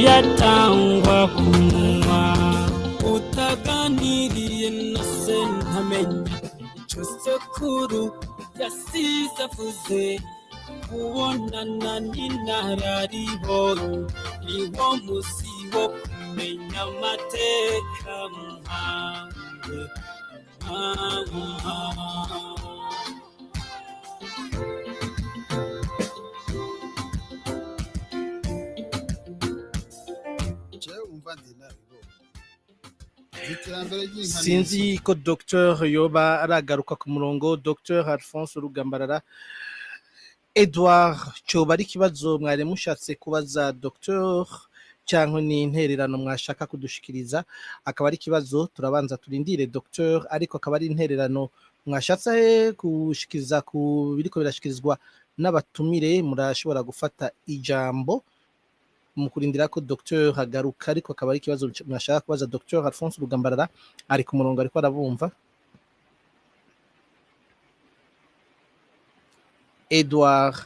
Yatangwa kumunwa utaganiriye na sentamenya ico sokuru yasize avuze, kubonana n'inararibonye niwo musi wo kumenya amateka mpawe. Sinzi ko Dr yoba aragaruka ku murongo. Dr Alphonse Rugambarara, Edouard, coba ari ikibazo mwari mushatse kubaza Dr cyangwa ni intererano mwashaka kudushikiriza? Akaba ari ikibazo, turabanza turindire Dr, ariko akaba ari intererano mwashatse gushikiriza ku biriko birashikirizwa n'abatumire. Murashobora gufata ijambo mu kurindira ko Dr hagaruka, ariko akaba ari ikibazo mwashaka kubaza Dr Alphonse Rugambarara. Ari ku murongo, ariko arabumva. Edouard,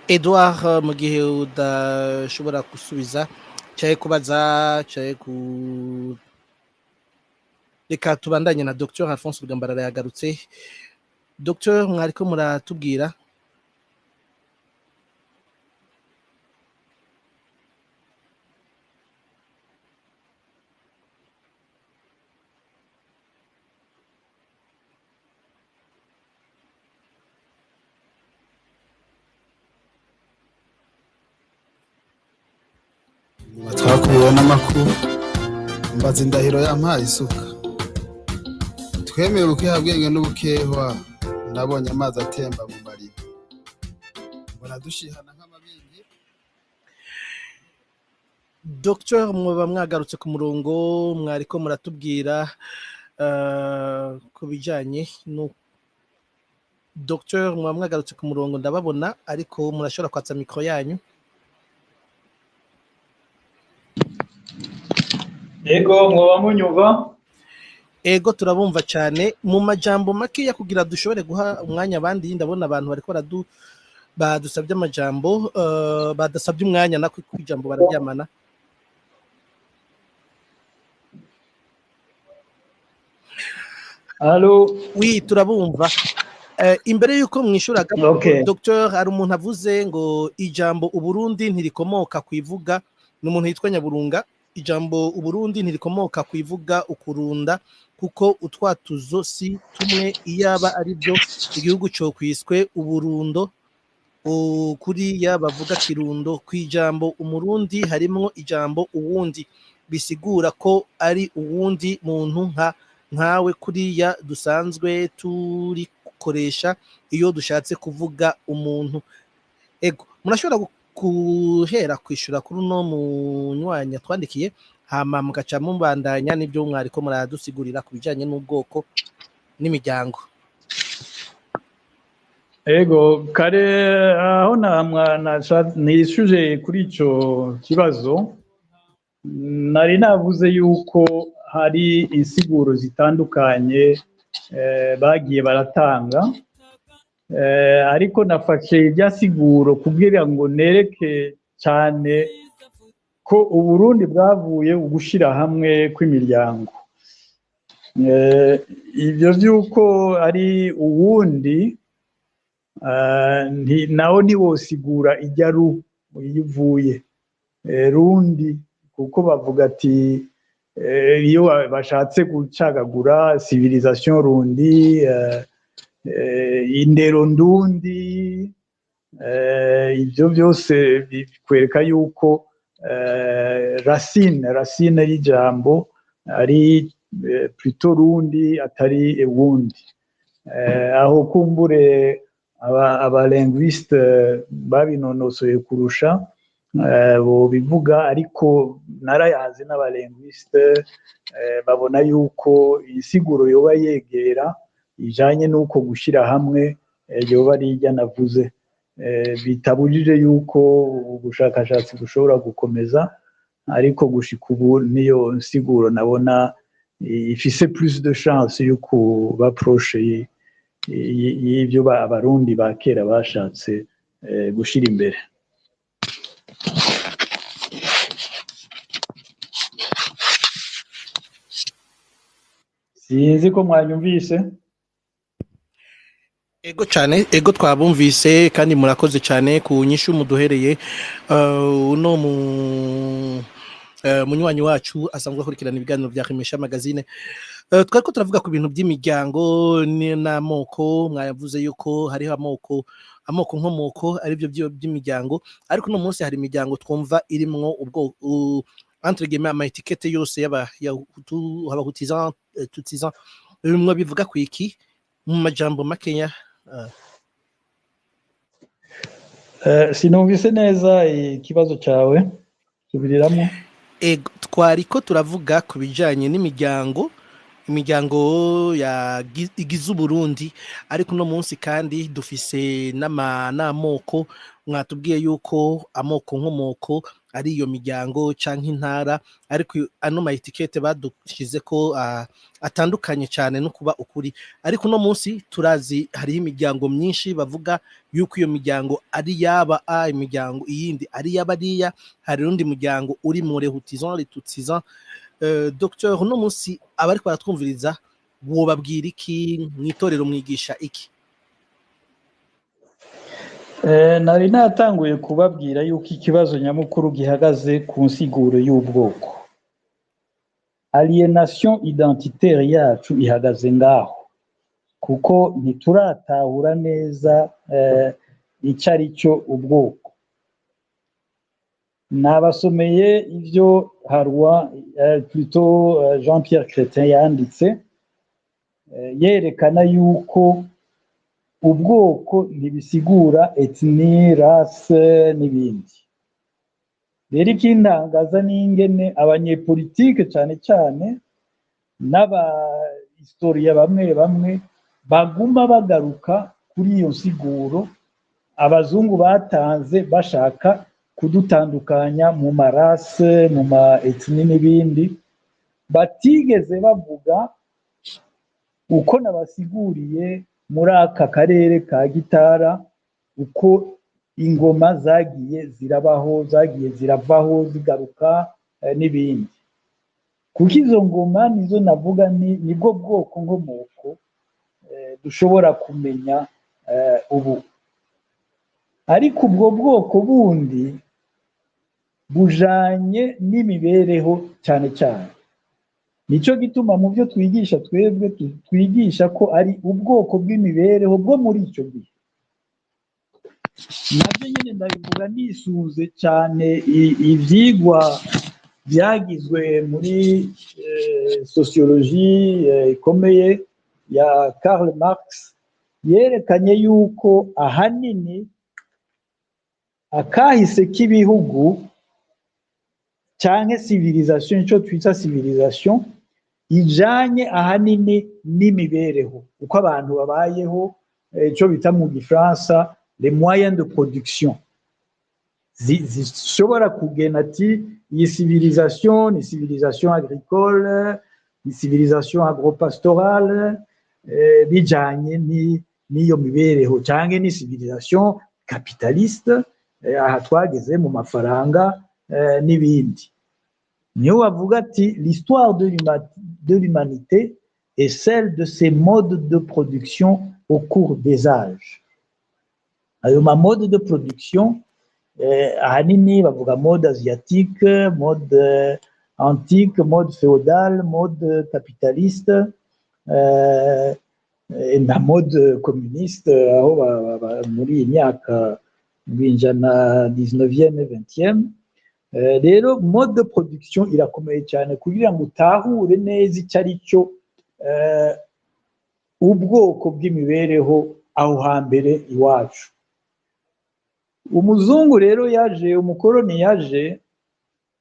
Edouard, mu gihe udashobora gusubiza cyaye kubaza cyaye ku, reka tubandanye na Dr Alphonse Rugambarara yagarutse. Dr, mwariko muratubwira? Twakuye n'amakuru mbaza indahiro yampaye isuka, twemeye ubukehabwenge n'ubukehwa, nabonye amazi atemba mu mariba, mbona dushihana nk'amabingi. Dr, mwoba mwagarutse ku murongo, mwariko muratubwira ku bijanye no. Dr, mwoba mwagarutse ku murongo, ndababona, ariko murashobora kwatsa mikro yanyu. Ego, mwoba munyumva? Ego, turabumva cyane. Mu majambo make ya kugira dushobore guha umwanya abandi, ndabona abantu bariko badusabye amajambo, badasabye umwanya nako kwijambo bararyamana. Allo? Oui, turabumva. Imbere yuko mwishura Dr, hari umuntu avuze ngo ijambo Uburundi ntirikomoka kwivuga, n'umuntu yitwa Nyaburunga. ijambo uburundi ntirikomoka kwivuga ukurunda kuko utwatuzo si tumwe iyaba ari byo igihugu cyo kwiswe uburundo kuriya bavuga kirundo kwijambo umurundi harimo ijambo uwundi bisigura ko ari uwundi muntu nkawe kuriya dusanzwe turi gukoresha iyo dushatse kuvuga umuntu ego murashobora guhera kwishura kuri uno munywanya twandikiye hama mugaca mubandanya n'ibyo mwariko muradusigurira ku bijanye n'ubwoko n'imiryango. Ego kare aho nishyuje kuri icyo kibazo nari navuze yuko hari insiguro zitandukanye bagiye baratanga ariko nafashe irya siguro kugira ngo nereke cyane ko Uburundi bwavuye ugushyira hamwe kw'imiryango. Ibyo by'uko ari uwundi naho ntiwosigura ijya iyo uvuye rundi kuko bavuga ati iyo bashatse gucagagura civilisation rundi indero ndundi ibyo byose bikwereka yuko racine y'ijambo ari plutôt rundi atari wundi. Aho kumbure abalinguiste babinonosoye kurusha bo bivuga ariko narayazi n'abalinguiste babona yuko insiguro yoba yegera ijanye nuko gushira hamwe yoba ari ijya navuze bitabujije yuko ubushakashatsi bushobora gukomeza ariko gushika ubu niyo nsiguro nabona ifise plus de chance yo kuba proche y'ibyo abarundi ba kera bashatse gushira imbere. Sinzi ko mwanyumvise. Ego cyane, ego twabumvise kandi murakoze cyane ku nyishu muduhereye uno munywanyi wacu asanzwe akurikirana ibiganiro bya Remesha Magazine. Twari ko turavuga ku bintu by'imiryango n'amoko, mwayavuze yuko hariho amoko nkomoko ari byo by'imiryango, ariko no munsi hari imiryango twumva irimwo ubwo entre guillemets ama etiquette yose y'abahutizan tutizan bimwe bivuga ku iki mu majambo makenya. Sinumvise neza ikibazo cyawe subiriramo. Twari ko turavuga ku bijanye n'imiryango igize Uburundi, ariko no munsi kandi dufise n'amoko. Mwatubwiye yuko amoko nkomoko ari iyo miryango canke intara, ariko ano ma etiquette badushize ko atandukanye cyane no kuba ukuri. Ariko no munsi turazi hariho imiryango myinshi bavuga yuko iyo miryango ari yaba imiryango iyindi ari yabariya, hari undi muryango uri mu rehutizan retutizan. Docteur no munsi abariko baratwumviriza wobabwira iki, mwitorero mwigisha iki? Nari natanguye kubabwira yuko ikibazo nyamukuru gihagaze ku nsiguro y'ubwoko. Alienation identitaire yacu ihagaze ngaho kuko ntituratahura neza icyo ari cyo ubwoko. Nabasomeye ibyo Harwa plutôt Jean-Pierre Chrétien yanditse yerekana yuko ubwoko ntibisigura ethnie, race n'ibindi. Rero ikintangaza n'ingene abanyepolitike cyane cyane n'abahistoriya bamwe baguma bagaruka kuri iyo nsiguro abazungu batanze bashaka kudutandukanya mu marase, mu ma ethnie n'ibindi, batigeze bavuga uko nabasiguriye muri aka karere ka Gitara uko ingoma zagiye zirabaho, zagiye ziravaho zigaruka n'ibindi. Kuko izo ngoma nizo navuga nibwo bwoko nkomoko dushobora kumenya ubu. Ariko ubwo bwoko bundi bujanye n'imibereho cyane cyane. Nicyo gituma mu byo twigisha twebwe twigisha ko ari ubwoko bw'imibereho bwo muri icyo gihe. Nabyo nyine ndabivuga nisuze cyane ibyigwa byagizwe muri sociologie ikomeye ya Karl Marx, yerekanye yuko ahanini akahise k'ibihugu cyangwa civilisation, icyo twita civilisation, ijanye ahanini n'imibereho, uko abantu babayeho, icyo bita mu gifaransa les moyens de production. Zishobora kugena ati iyi civilisation ni civilisation agricole, ni civilisation agropastorale, bijanye n'iyo mibereho, cyangwa ni civilisation capitaliste, aha twageze mu mafaranga n'ibindi. Niyo bavuga ati l'histoire de l'humanité est celle de ses modes de production au cours des âges. Ayo ma mode de production ahanini bavuga mode asiatique, mode antique, mode féodale, mode capitaliste na mode communiste, aho muri iyi myaka binjana 19e 20e. Rero mode de production irakomeye cyane kugira ngo utahure neza icyo ari cyo ubwoko bw'imibereho aho hambere iwacu. Umuzungu rero yaje, umukoroni yaje,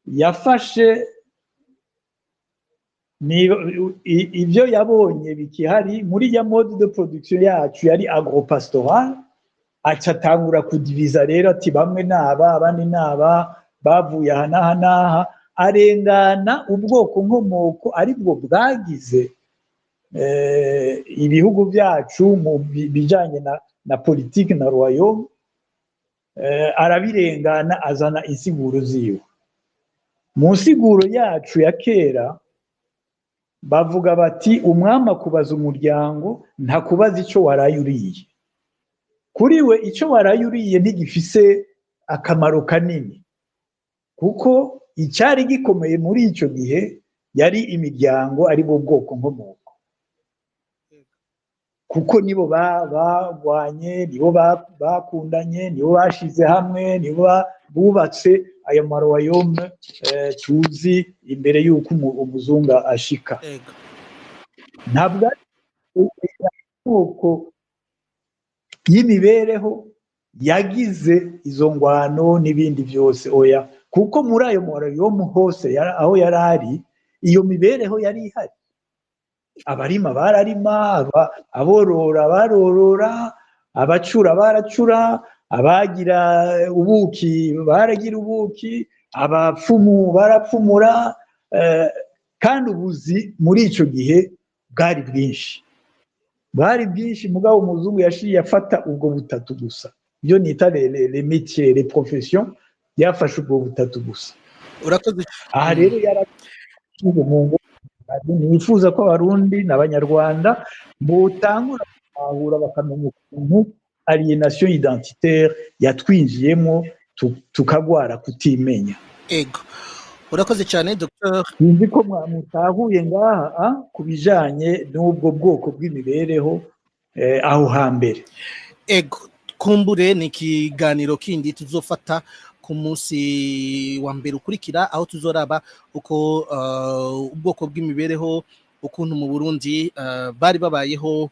yafashe ibyo yabonye bikihari muri ya mode de production yacu yari agropastoral, acatangura kudiviza rero ati bamwe naba abandi naba, bavuye aha n'aha n'aha, arengana ubwoko nkomoko aribwo bwagize ibihugu byacu mu bijanye na politiki na royaume, arabirengana azana insiguro ziwe. Mu nsiguro yacu ya kera bavuga bati umwami akubaza umuryango ntakubaza icyo waraye uriye. Kuri we icyo waraye uriye ntigifise akamaro kanini, kuko icyari gikomeye muri icyo gihe yari imiryango ari bo bwoko nkomoko, kuko nibo bagwanye, nibo bakundanye, nibo bashize hamwe, nibo bubatse ayo maroyaume tuzi imbere y'uko umuzungu ashika. Ntabwo ari ubwoko y'imibereho yagize izo ngwano n'ibindi byose, oya, kuko muri ayo maroyaume hose aho yari ari, iyo mibereho yari ihari. Abarima bararima, aborora barorora, abacura baracura, abagira ubuki baragira ubuki, abapfumu barapfumura, kandi ubuzi muri icyo gihe bwari bwinshi, mugabo umuzungu yashiye afata ubwo butatu gusa. Ibyo nita les métiers, les professions, yafashe ubwo butatu gusa. Aha rero yarakize mu ngo. Nifuza ko abarundi n'abanyarwanda botangura bahura bakamenya ukuntu alienation identitaire yatwinjiyemo tukagwara kutimenya. Ego, urakoze cyane Dr. Nzi ko mutahuye ngaha ku bijanye n'ubwo bwoko bw'imibereho aho hambere. Ego, kumbure ni ikiganiro kindi tuzofata ku munsi wa mbere ukurikira, aho tuzoraba uko ubwoko bw'imibereho ukuntu mu Burundi bari babayeho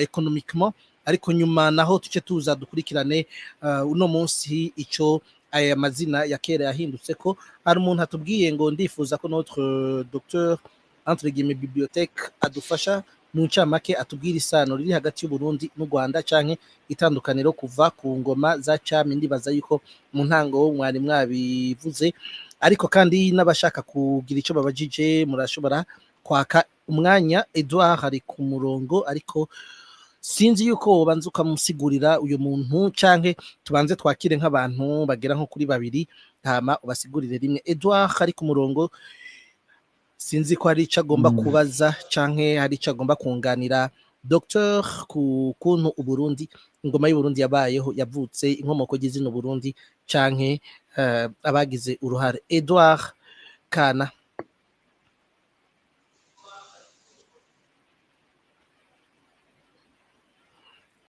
economiquement, ariko nyuma naho tuce tuza dukurikirane uno munsi icyo aya mazina ya kera yahindutse. Ko hari umuntu atubwiye ngo ndifuza ko notre docteur entre guillemets bibliothèque adufasha mu ncamake atubwira isano riri hagati y'u Burundi n'u Rwanda, canke itandukaniro kuva ku ngoma za cyami. Ndibaza yuko mu ntango mwari mwabivuze, ariko kandi n'abashaka kugira icyo babajije murashobora kwaka umwanya. Edouard hari ku murongo, ariko sinzi yuko ubanza ukamusigurira uyu muntu, canke tubanze twakire nk'abantu bagera nko kuri babiri hama ubasigurire rimwe. Edouard hari ku murongo, sinzi ko hari icyo agomba kubaza canke hari icyo agomba kunganira Dr ku kuntu Uburundi ingoma y'Uburundi yabayeho yavutse inkomoko y'izina Burundi canke abagize uruhare. Edouard Kana